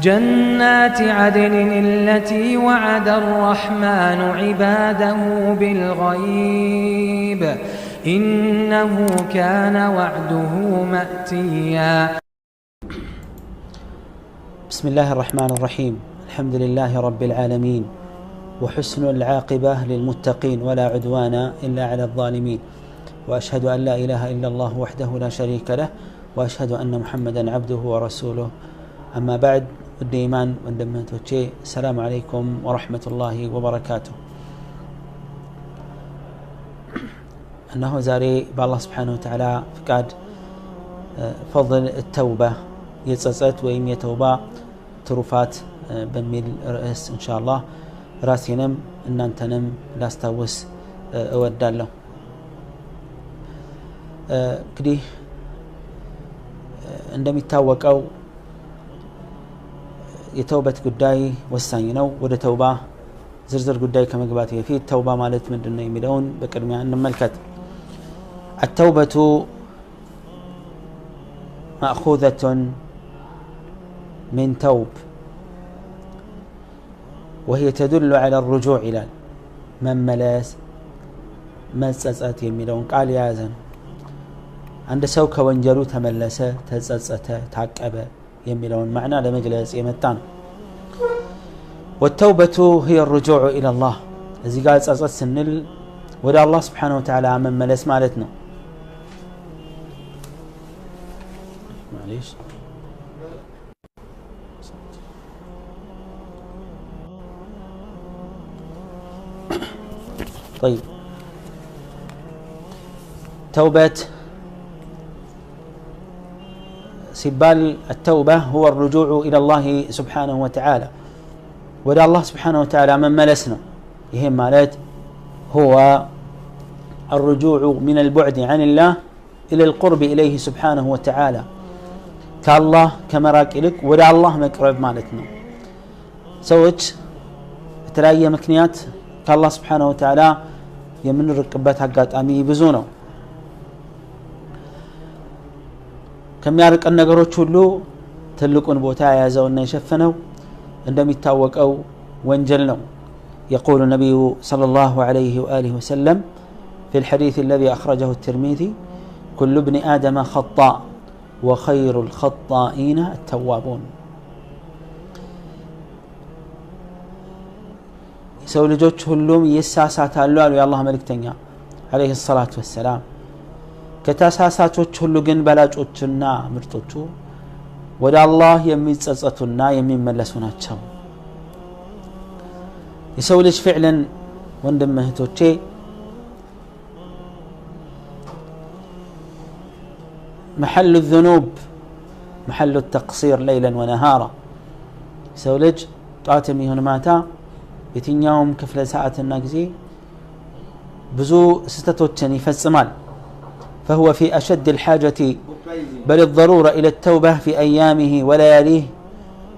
جنات عدن التي وعد الرحمن عباده بالغيب إنه كان وعده مأتيا. بسم الله الرحمن الرحيم. الحمد لله رب العالمين وحسن العاقبة للمتقين ولا عدوان إلا على الظالمين وأشهد أن لا إله إلا الله وحده لا شريك له وأشهد أن محمدا عبده ورسوله أما بعد الإيمان وندمتوشي السلام عليكم ورحمة الله وبركاته. أنه زاري بالله سبحانه وتعالى فقاد فضل التوبة يتصت وإن يتوبة تروفات بميل رئيس إن شاء الله راسينم إن أنتنم لاستوس أودالله كدي عندما يتوقع أو يتوبة قداي والسانينو وده توبة زرزر قداي كما قباتي فيه التوبة مالت من دون يميلون بكرمي عن الملكات. التوبة مأخوذة من توب وهي تدل على الرجوع إلى من ملاس مسأت يميلون قال يا زن عند سوك وانجلو تملسة تسأت تعقبة يميلون معنى لمجلس يمتان. والتوبة هي الرجوع إلى الله الذي قال تسأت سنل ودا الله سبحانه وتعالى من ملس مالتنا معليش طيب توبة سبال التوبة هو الرجوع إلى الله سبحانه وتعالى ودا الله سبحانه وتعالى من ملسنا يهم مالت هو الرجوع من البعد عن الله إلى القرب إليه سبحانه وتعالى كالله كمراك إليك ودا الله مقرب مالتنا سوت تلاقي مكنيات كالله سبحانه وتعالى يمن ركبات حقات أمي بزونه كم يارك أن نقروش له تلقون بوتا يازونا يشفنه عندما يتاوك أو وانجلنه. يقول النبي صلى الله عليه وآله وسلم في الحديث الذي أخرجه الترمذي كل ابن آدم خطاء وخير الخطائين التوابون. سولي جوش هلوم يساسات اللوال يا الله ملك تنيا عليه الصلاة والسلام كتاساسات هلو جن بلاجوتنا مرتوتو ودا الله يميصصتنا يميملسونا تشو يسولج فعلا وندم اهتوچي محل الذنوب محل التقصير ليلا ونهارا يسولج طاتمي هنا ماتا يتنياهم كفل ساعة الناقزي بزو ستتوچن يفصمال فهو في أشد الحاجة بل الضرورة إلى التوبة في أيامه ولياليه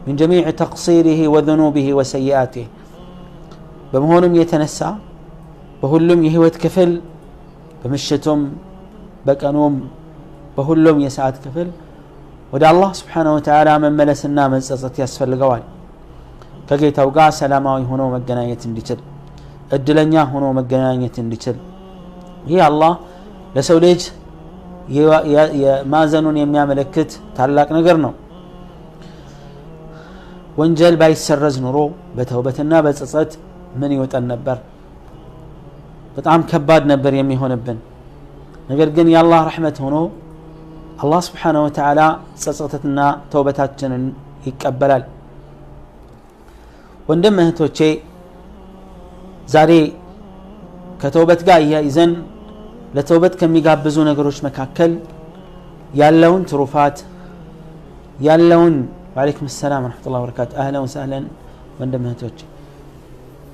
من جميع تقصيره وذنوبه وسيئاته بمهونم يتنسى بهلم يهوت كفل بمشتم بكانوم بهلم يسعد كفل ودع الله سبحانه وتعالى من ملسنا من سصت يسفل القوال كجيت أوقع سلاماوي هنا مجناية انديتل الدلنيا هنا مجناية انديتل هي الله لسوليج مازنون يمياملكت تعلق نقرنو وانجل بايسرز نورو بتوبتنا بتصصت من يوطن نبر በጣም ከባድ ነበር የሚሆንብን ነገር ግን የአላህ ረህመት ሆኖ አላህ Subhanahu Wa Ta'ala ጸጸተትና ተውበታችንን ይቀበላል። ወንድም እህቶቼ ዛሬ ከተውበት ጋር ይዘን ለተውበት ከሚጋብዙ ነገሮች መካከል ያለውን ትሩፋት ያለውን ወአለይኩም ሰላም ወራህመቱላሂ ወበረካቱ አህለን ወሰህለን ወንድም እህቶቼ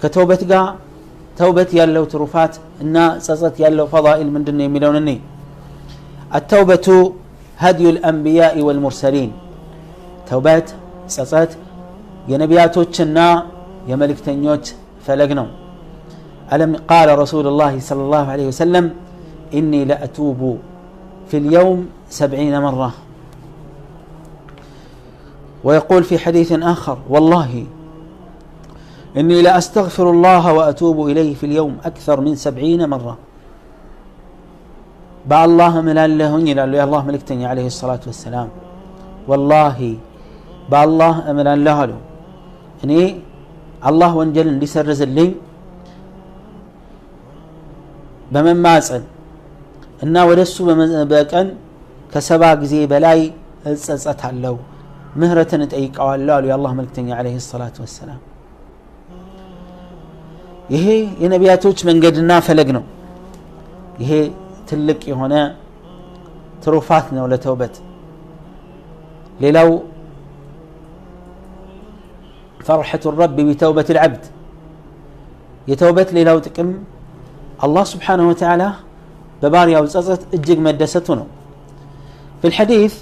ከተውበት ጋር توبت يالله تروفات إن صصت يالله فضائل من دنيا مليونني. التوبة هدي الأنبياء والمرسلين توبات صصت يا نبياتوچنا يا ملك تنيوت فلقنو ألم قال رسول الله صلى الله عليه وسلم إني لأتوب في اليوم 70 مرة ويقول في حديث آخر والله إني لأستغفر الله وأتوب إليه في اليوم أكثر من 70 مرة بالله من الله إلى الله ملكتني عليه الصلاة والسلام والله بالله من الله له إني الله وانجل لسرز اللي بمن ماسن إن ودسو بكن كسبع زي بلاي أتحلو مهرة نتأيك أو الله يا الله ملكتني عليه الصلاة والسلام ይሄ የነቢያቶች መንገድና ፈለግ ነው ይሄ ትልቅ የሆነ ትሩፋት ነው ለተውበት ሌላው فرحة الرب بتوبة العبد يتوبت ሌላው ጥቅም الله سبحانه وتعالى ببارياو ጸጸት እጅግ መደሰቱ ነው في الحديث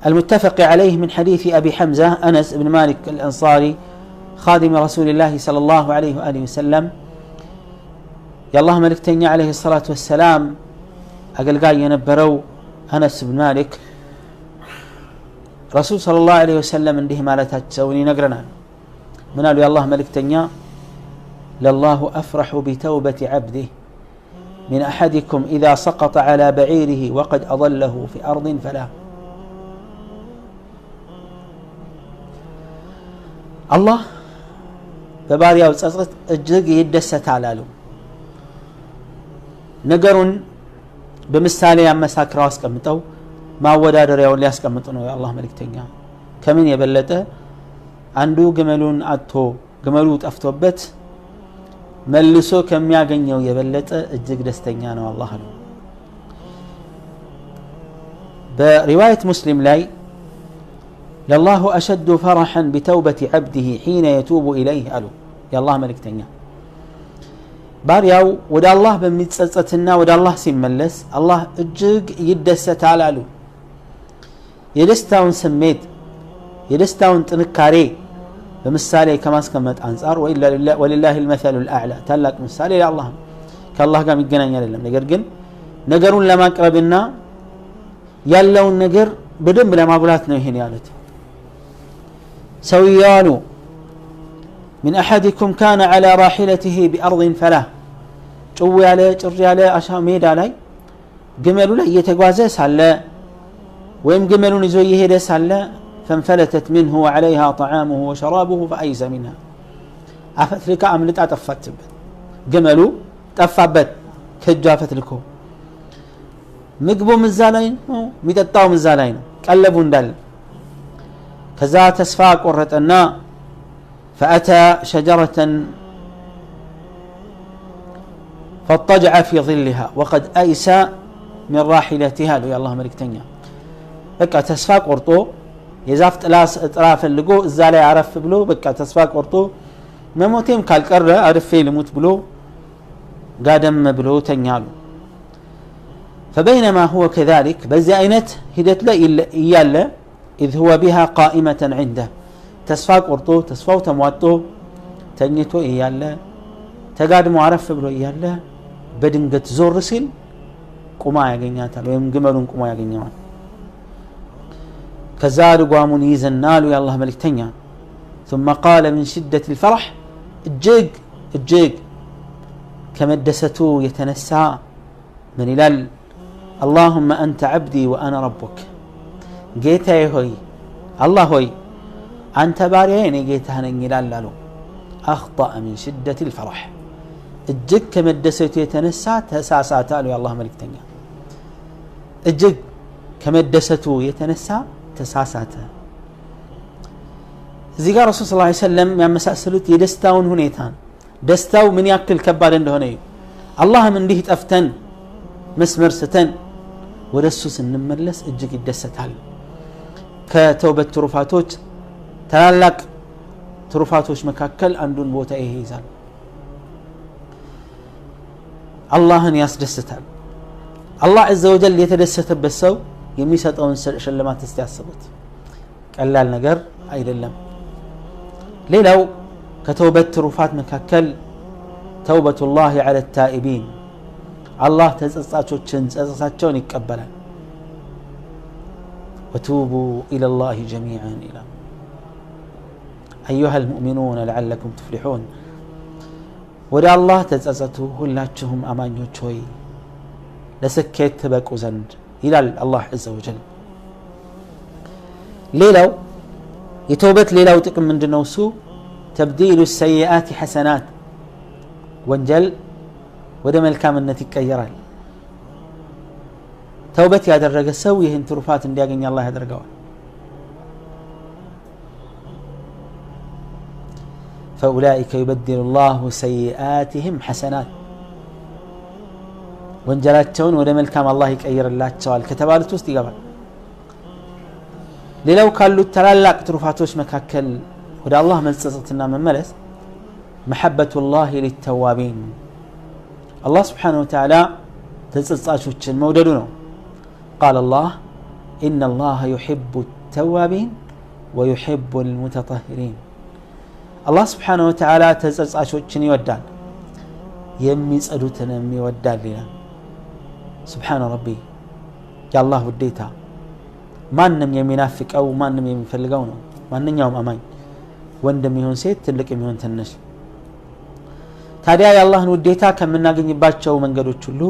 المتفق عليه من حديث أبي حمزة أنس بن مالك الأنصاري خادم رسول الله صلى الله عليه وآله وسلم يا الله ملكتني عليه الصلاة والسلام أقل قاي ينبرو أنس بن مالك رسول صلى الله عليه وسلم عنده مالتها تسوني نقرنا من قالوا يا الله ملكتني لله أفرح بتوبة عبده من أحدكم إذا سقط على بعيره وقد أضله في أرض فلا الله በባሪያው ጸጸት እጅግ ይደሰታል አሉ ነገሩን በምሳሌ ያመሳክረው አስቀምጠው ማወዳደሪያውን ሊያስቀምጡ ነው የአላህ መልእክተኛ ከምን የበለጠ አንዱ ግመሉን አጥቶ ግመሉ ጠፍቶበት መልሶ ከሚያገኘው የበለጠ እጅግ ደስተኛ ነው አላህ አሉ በሪዋየት ሙስሊም ላይ لله أشد فرحا بتوبة عبده حين يتوب إليه ألو يا الله ملك تنيا بارياو ودا الله بمتصصتنا ودا الله سيملس الله اجق يدست على ألو يدستاون سميت يدستاون تنكاري بمثالي كما سكمت أنصار وإلا ولله المثل الأعلى تلاك مثالي يا الله كالله قام يقنعني لله نقر قن نقرون لما قربنا يالون نقر بدن بلا ما قلاتنا هنا يالتي سويانو من أحدكم كان على راحلته بأرض فلا جوي عليه جري عليه أشا ميد علي قملوا له يتقوازيس على ويم قملوا نزوي يهدس على فانفلتت منه وعليها طعامه وشرابه فأيس منها أفت لك أملت أتفت قملوا تفبت كجافت لكم مقبو مزالين ميتطاو مزالين قلبوا ندل كذا تسفاق ورتنا فأتى شجرة فاضطجع في ظلها وقد أيس من راحلتها يا الله ملك تنيا بقى تسفاق ورطو يزافت اطراف اللقو الزالي عرف بلو بقى تسفاق ورطو مموتيم كالقرة عرف في لموت بلو قادم بلو تنيالو فبينما هو كذلك بزي أينت هدت له إياله إذ هو بها قائمة عنده تسفاق ورطو تسفاو تمواتو تنيتو إياله تقادم عرف بلو إياله بدنقت زور رسل قما يقنياتال ويم قملون قما يقنيوان كزاد قوامون يزنالو يا الله ملك تنيا ثم قال من شدة الفرح الجيق كمدستو يتنسى من إلال اللهم أنت عبدي وأنا ربك جيتا هوي الله هوي أنت باريين جيتا هنجلال لالو أخطأ من شدة الفرح الجيق كمدستو يتنسى تساساتالو يا الله ملك تنيا الجيق كمدستو يتنسى تساساته زي قال رسول صلى الله عليه وسلم يا مساسلوت يدستاون هنيتان دستاو من ياكل كبار እንደሆነ الله من ديه تفتن مسمر ستن ودسو سنملس እጅግ ይደሰታል ከተውበት ትሩፋቶች ታላላቅ ትሩፋቶች መካከል አንዱን ቦታ ይይዛል አላህን ያስደስታል አላህ عز وجل የተደሰተበት ሰው የሚሰጠውን ሽልማት እስቲያስቡት ቀላል ነገር አይደለም ሌላው ከተውበት ትሩፋት መካከል توبة الله على التائبين الله تጸጸታቸውን ይቀበላል وتوبوا إلى الله جميعا إلى أيها المؤمنون لعلكم تفلحون ወደ አላህ ተጸጸቱ ሁላችሁም አማኞች ሆይ ለስኬት ተበቁ ዘንድ ይላል አላህ عز وجل ሌላው የተውበት ሌላው ጥቅም ምንድነው እሱ تبديل السيئات حسنات ወንጀል ወደ መልካምነት ይቀየራል ተውበት ያደረገ ሰው ይህን ትሩፋት እንዲያገኝ አላህ ያደርገዋል فأولئك يبدل الله سيئاتهم حسنات ወንጀላቸውን ወደ መልካም አላህ ይቀይርላቸዋል ከተባሉት ውስጥ ይገባል ሌላው ካሉት ተላላቅ ትሩፋቶች መካከል ወደ አላህ መጸጸትና መመለስ محبة الله للتوابين الله سبحانه وتعالى ተጸጻቾችን መውደዱ ነው قال الله إن الله يحب التوابين ويحب المتطهرين الله سبحانه وتعالى ተጸጻቾችን ይወዳል የሚጸዱትንም ይወዳል ይላል سبحان ربي يا الله ውዴታ ማንንም የሚናፍቀው ማንንም የሚፈልገው ነው ማንኛውም አማኝ ወንድም ይሁን ሴት ትልቅ ይሁን ትንሽ ታዲያ የአላህን ውዴታ ከምናገኝባቸው መንገዶች ሁሉ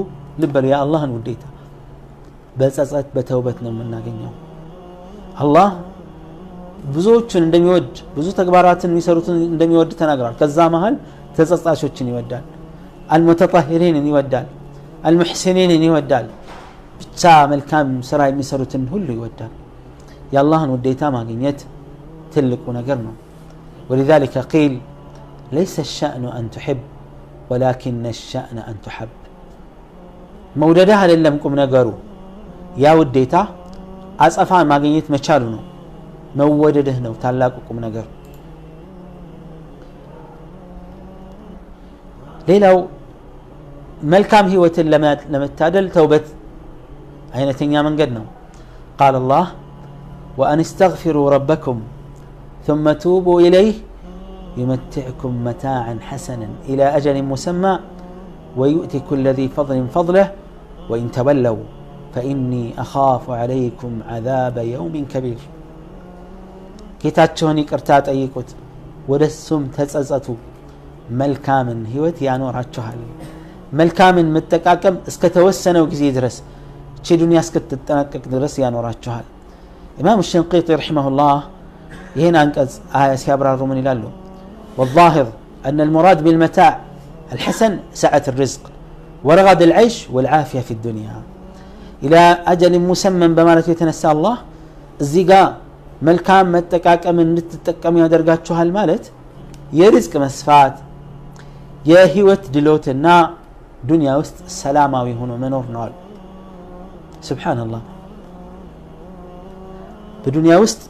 ልበሉ የአላህን ውዴታ በጸጸት በተውበት ነው የምናገኘው አላህ ብዙዎችን እንደሚወድ ብዙ ተግባራትን የሚሰሩትን እንደሚወድ ተናግሯል ከዛ መሃል ተጸጻቾችን ይወዳል المتطهرين ይወዳል المحسنين ይወዳል ብቻ መልካም ስራ የሚሰሩትን ሁሉ ይወዳል የአላህን ውዴታ ማግኘት ትልቁ ነገር ነው ولذلك قيل ليس الشأن أن تحب ولكن الشأن أن تحب موددها للمكم نقروا يا وديتا أصفان ما قنيت مشالو مودده نو تلاقكم نقر ليلو ملكام هيوة لما تادل توبت أين تنيا من قدنا قال الله وأن استغفروا ربكم ثم توبوا إليه يمتعكم متاعا حسنا إلى أجل مسمى ويؤتي كل ذي فضل فضله وإن تولوا فإني أخاف عليكم عذاب يوم كبير كتاتشوني كرتات أيكوت ودسم تسأزتو ملكامن هيوت يانور هاتشوهال ملكامن متكاكم اسكتوسنا وكزي درس تشي دنيا اسكت تتنكك درس يانور هاتشوهال إمام الشنقيطي رحمه الله هنا أنكز آية سيابرا الرومني لالو والظاهر أن المراد بالمتاع الحسن سعة الرزق ورغد العيش والعافية في الدنيا إلى أجل مسمى بمالك يتنسى الله الزيقاء ملكام متكاك من نتتكم يا درقات شو هالمالت يرزق مسفات يا هيوت دلوتنا دنيا وست سلامة ويهونو منور نوال سبحان الله بدنيا وست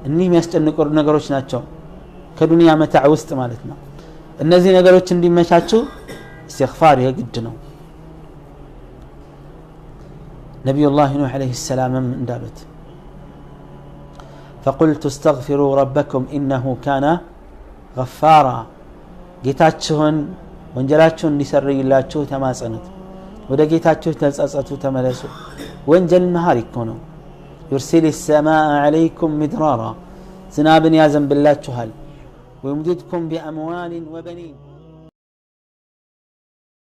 إني ما يستنقر نقروش ناتشو كدنيا متاع وست مالتنا النزي نقروش اندي مشاتشو استغفار يقدنو نبي الله نوح عليه السلام من دابت فقلت استغفروا ربكم إنه كان غفارا جيتاتشون وانجلاتشون لسري اللاتشو تماسنت ودا جيتاتشو تلسأسأتو تملسو وانجل النهار يكونوا يرسل السماء عليكم مدرارا زناب يازم بالله هل ويمددكم بأموال وبنين